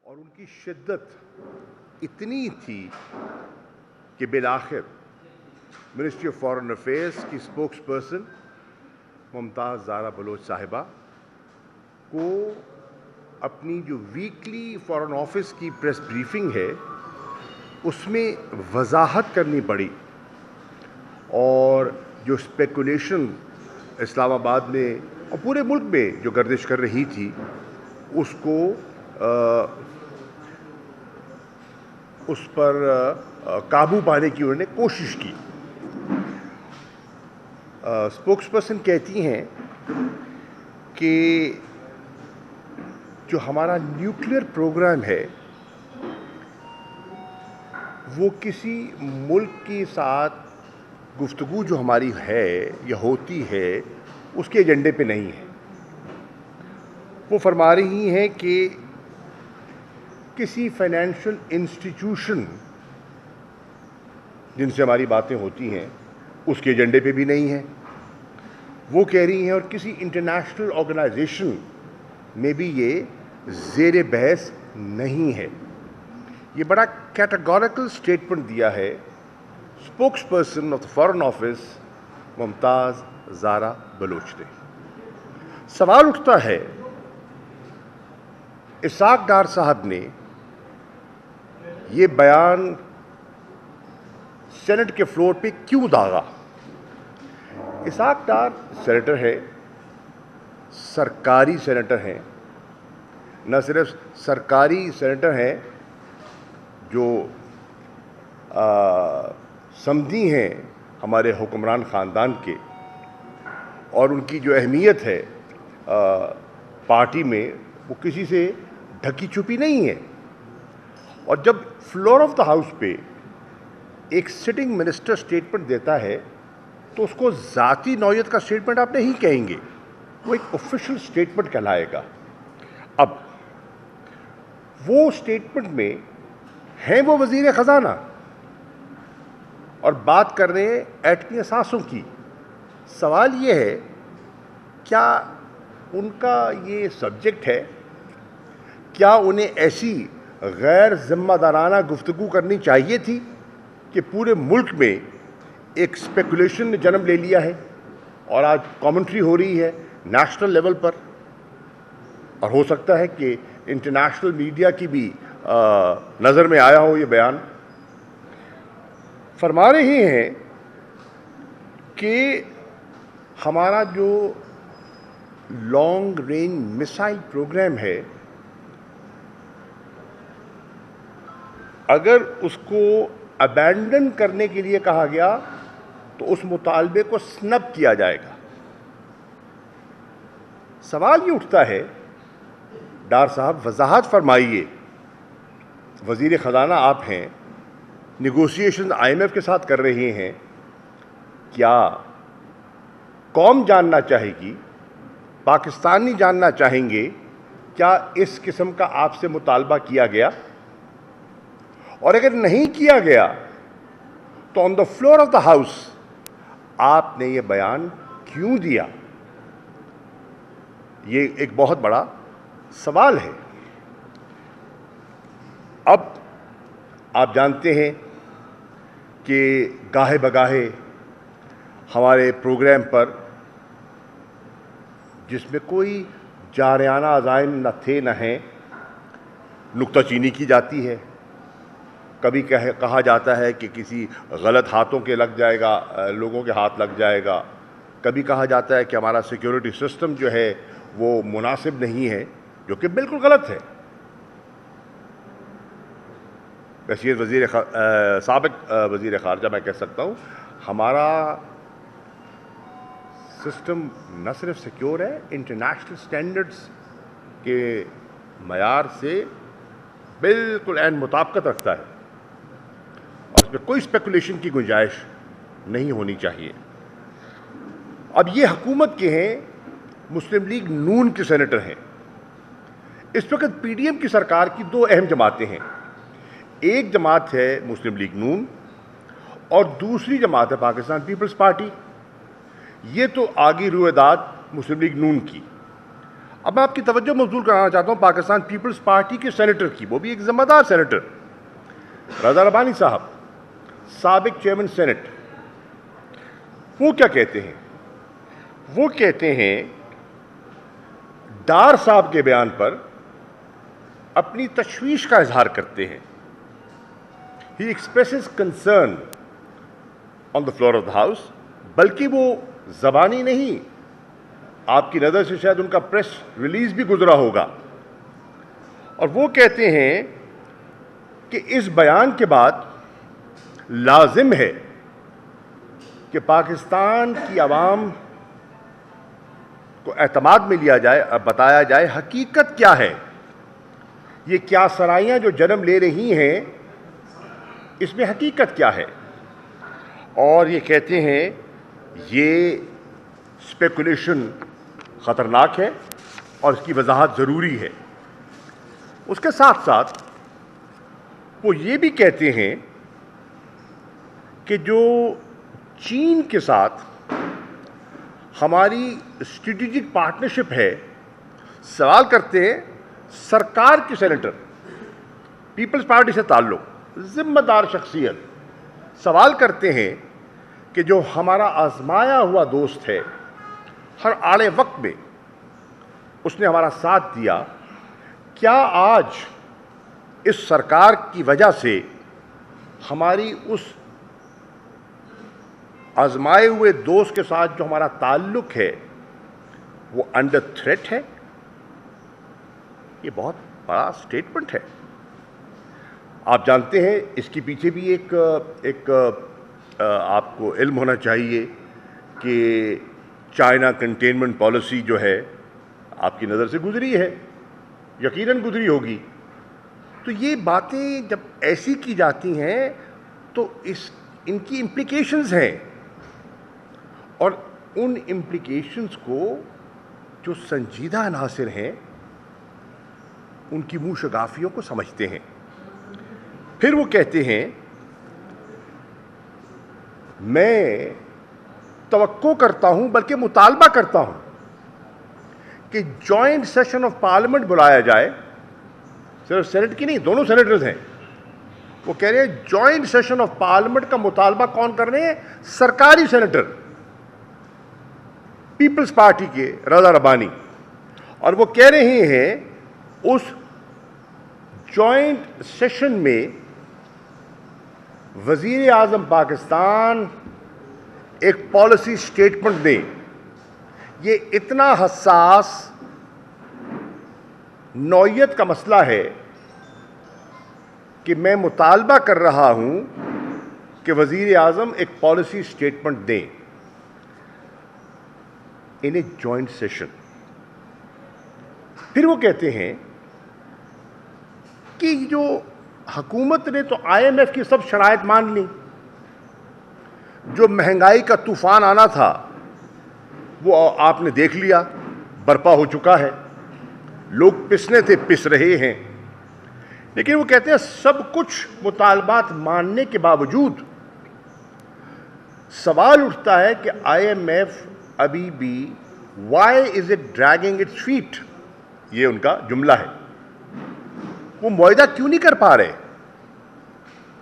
اور ان کی شدت اتنی تھی کہ بالآخر منسٹری آف فارن افیئرس کی اسپوکس پرسن ممتاز زارا بلوچ صاحبہ کو اپنی جو ویکلی فارن آفس کی پریس بریفنگ ہے اس میں وضاحت کرنی پڑی، اور جو اسپیکولیشن اسلام آباد میں اور پورے ملک میں جو گردش کر رہی تھی اس پر قابو پانے کی انہوں نے کوشش کی۔ اسپوکس پرسن کہتی ہیں کہ جو ہمارا نیوکلیئر پروگرام ہے وہ کسی ملک کے ساتھ گفتگو جو ہماری ہے یا ہوتی ہے اس کے ایجنڈے پہ نہیں ہے۔ وہ فرما رہی ہیں کہ کسی فائنینشیل انسٹیٹیوشن جن سے ہماری باتیں ہوتی ہیں اس کے ایجنڈے پہ بھی نہیں ہے۔ وہ کہہ رہی ہیں اور کسی انٹرنیشنل آرگنائزیشن میں بھی یہ زیر بحث نہیں ہے۔ یہ بڑا کیٹیگوریکل سٹیٹمنٹ دیا ہے spokesperson of the foreign office Mumtaz Zahra Baloch نے۔ سوال اٹھتا ہے اسحاق ڈار صاحب نے یہ بیان سینٹ کے فلور پہ کیوں داغا؟ اسحاق ڈار سینیٹر ہے، سرکاری سینیٹر ہیں، نہ صرف سرکاری سینیٹر ہیں جو سمدھی ہیں ہمارے حکمران خاندان کے، اور ان کی جو اہمیت ہے پارٹی میں وہ کسی سے ڈھکی چھپی نہیں ہے۔ اور جب فلور آف دا ہاؤس پہ ایک سٹنگ منسٹر سٹیٹمنٹ دیتا ہے تو اس کو ذاتی نوعیت کا سٹیٹمنٹ آپ نہیں کہیں گے، وہ ایک آفیشیل سٹیٹمنٹ کہلائے گا۔ اب وہ سٹیٹمنٹ میں ہیں وہ وزیر خزانہ اور بات کر رہے ہیں ایٹمی اثاثوں کی۔ سوال یہ ہے کیا ان کا یہ سبجیکٹ ہے؟ کیا انہیں ایسی غیر ذمہ دارانہ گفتگو کرنی چاہیے تھی کہ پورے ملک میں ایک اسپیکولیشن نے جنم لے لیا ہے اور آج کامنٹری ہو رہی ہے نیشنل لیول پر، اور ہو سکتا ہے کہ انٹرنیشنل میڈیا کی بھی نظر میں آیا ہو یہ بیان۔ فرما رہے ہیں کہ ہمارا جو لانگ رینج میسائل پروگرام ہے اگر اس کو ابینڈن کرنے کے لیے کہا گیا تو اس مطالبے کو سنب کیا جائے گا۔ سوال یہ اٹھتا ہے ڈار صاحب وضاحت فرمائیے، وزیر خزانہ آپ ہیں، نیگوسیشن IMF کے ساتھ کر رہے ہیں، کیا قوم جاننا چاہے گی، پاکستانی جاننا چاہیں گے کیا اس قسم کا آپ سے مطالبہ کیا گیا؟ اور اگر نہیں کیا گیا تو on the floor of the house آپ نے یہ بیان کیوں دیا؟ یہ ایک بہت بڑا سوال ہے۔ اب آپ جانتے ہیں کہ گاہے بگاہے ہمارے پروگرام پر جس میں کوئی جارحانہ عزائم نہ تھے نہ ہیں نکتہ چینی کی جاتی ہے۔ کبھی کہا جاتا ہے کہ کسی غلط ہاتھوں کے لگ جائے گا، لوگوں کے ہاتھ لگ جائے گا، کبھی کہا جاتا ہے کہ ہمارا سیکیورٹی سسٹم جو ہے وہ مناسب نہیں ہے، جو کہ بالکل غلط ہے۔ سابق وزیر خارجہ میں کہہ سکتا ہوں ہمارا سسٹم نہ صرف سیکیور ہے، انٹرنیشنل سٹینڈرڈز کے معیار سے بالکل عین مطابقت رکھتا ہے، اور اس میں کوئی اسپیکولیشن کی گنجائش نہیں ہونی چاہیے۔ اب یہ حکومت کے ہیں، مسلم لیگ نون کے سینیٹر ہیں۔ اس وقت PDM کی سرکار کی دو اہم جماعتیں ہیں، ایک جماعت ہے مسلم لیگ نون اور دوسری جماعت ہے پاکستان پیپلز پارٹی۔ یہ تو آگی رویداد مسلم لیگ نون کی۔ اب میں آپ کی توجہ مبذول کرانا چاہتا ہوں پاکستان پیپلز پارٹی کے سینیٹر کی، وہ بھی ایک ذمہ دار سینیٹر، رضا ربانی صاحب، سابق چیئرمین سینٹ۔ وہ کیا کہتے ہیں؟ وہ کہتے ہیں ڈار صاحب کے بیان پر اپنی تشویش کا اظہار کرتے ہیں۔ He expresses concern on the floor of the house، بلکہ وہ زبانی نہیں، آپ کی نظر سے شاید ان کا پریس ریلیز بھی گزرا ہوگا، اور وہ کہتے ہیں کہ اس بیان کے بعد لازم ہے کہ پاکستان کی عوام کو اعتماد میں لیا جائے اور بتایا جائے حقیقت کیا ہے، یہ کیا سرائیاں جو جنم لے رہی ہیں اس میں حقیقت کیا ہے۔ اور یہ کہتے ہیں یہ اسپیکولیشن خطرناک ہے اور اس کی وضاحت ضروری ہے۔ اس کے ساتھ ساتھ وہ یہ بھی کہتے ہیں کہ جو چین کے ساتھ ہماری اسٹریٹجک پارٹنرشپ ہے، سوال کرتے ہیں سرکار کی سینیٹر، پیپلز پارٹی سے تعلق، ذمہ دار شخصیت، سوال کرتے ہیں کہ جو ہمارا آزمایا ہوا دوست ہے، ہر آڑے وقت میں اس نے ہمارا ساتھ دیا، کیا آج اس سرکار کی وجہ سے ہماری اس آزمائے ہوئے دوست کے ساتھ جو ہمارا تعلق ہے وہ انڈر تھریٹ ہے؟ یہ بہت بڑا سٹیٹمنٹ ہے۔ آپ جانتے ہیں اس کے پیچھے بھی ایک آپ کو علم ہونا چاہیے کہ چائنا کنٹینمنٹ پالیسی جو ہے آپ کی نظر سے گزری ہے، یقیناً گزری ہوگی۔ تو یہ باتیں جب ایسی کی جاتی ہیں تو ان کی امپلیکیشنز ہیں، اور ان امپلیکیشنز کو جو سنجیدہ عناصر ہیں ان کی منہ شگافیوں کو سمجھتے ہیں۔ پھر وہ کہتے ہیں میں توقع کرتا ہوں بلکہ مطالبہ کرتا ہوں کہ جوائنٹ سیشن آف پارلیمنٹ بلایا جائے، صرف سینٹ کی نہیں، دونوں سینیٹرز ہیں، وہ کہہ رہے ہیں جوائنٹ سیشن آف پارلیمنٹ کا مطالبہ کون کر رہے ہیں؟ سرکاری سینیٹر پیپلز پارٹی کے رضا ربانی، اور وہ کہہ رہے ہیں اس جوائنٹ سیشن میں وزیر اعظم پاکستان ایک پالیسی سٹیٹمنٹ دیں۔ یہ اتنا حساس نوعیت کا مسئلہ ہے کہ میں مطالبہ کر رہا ہوں کہ وزیر اعظم ایک پالیسی سٹیٹمنٹ دیں ان اے جوائنٹ سیشن۔ پھر وہ کہتے ہیں کہ جو حکومت نے تو آئی ایم ایف کی سب شرائط مان لی، جو مہنگائی کا طوفان آنا تھا وہ آپ نے دیکھ لیا، برپا ہو چکا ہے، لوگ پسنے تھے پس رہے ہیں، لیکن وہ کہتے ہیں سب کچھ مطالبات ماننے کے باوجود سوال اٹھتا ہے کہ آئی ایم ایف ابھی بھی why is it dragging its feet, یہ ان کا جملہ ہے، وہ معاہدہ کیوں نہیں کر پا رہے،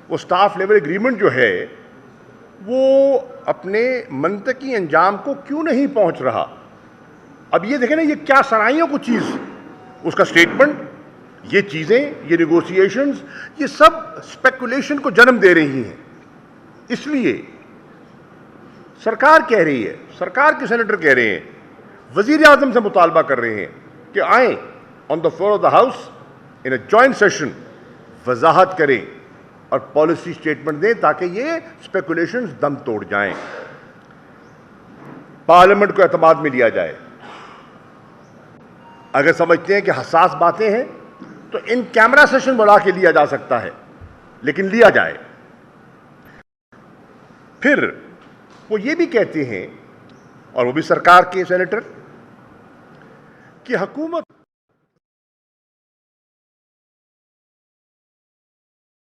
وہ سٹاف لیول ایگریمنٹ جو ہے وہ اپنے منطقی انجام کو کیوں نہیں پہنچ رہا۔ اب یہ دیکھیں نا، یہ کیا سرائیوں کو چیز، اس کا سٹیٹمنٹ، یہ چیزیں، یہ نیگوسیشنز، یہ سب اسپیکولیشن کو جنم دے رہی ہیں۔ اس لیے سرکار کہہ رہی ہے، سرکار کے سینیٹر کہہ رہے ہیں، وزیر اعظم سے مطالبہ کر رہے ہیں کہ آئیں on the floor of the house in a joint session, وضاحت کریں اور پالیسی سٹیٹمنٹ دیں تاکہ یہ اسپیکولیشنز دم توڑ جائیں، پارلیمنٹ کو اعتماد میں لیا جائے۔ اگر سمجھتے ہیں کہ حساس باتیں ہیں تو ان کیمرہ سیشن بلا کے لیا جا سکتا ہے، لیکن لیا جائے۔ پھر وہ یہ بھی کہتے ہیں، اور وہ بھی سرکار کے سینیٹر، کہ حکومت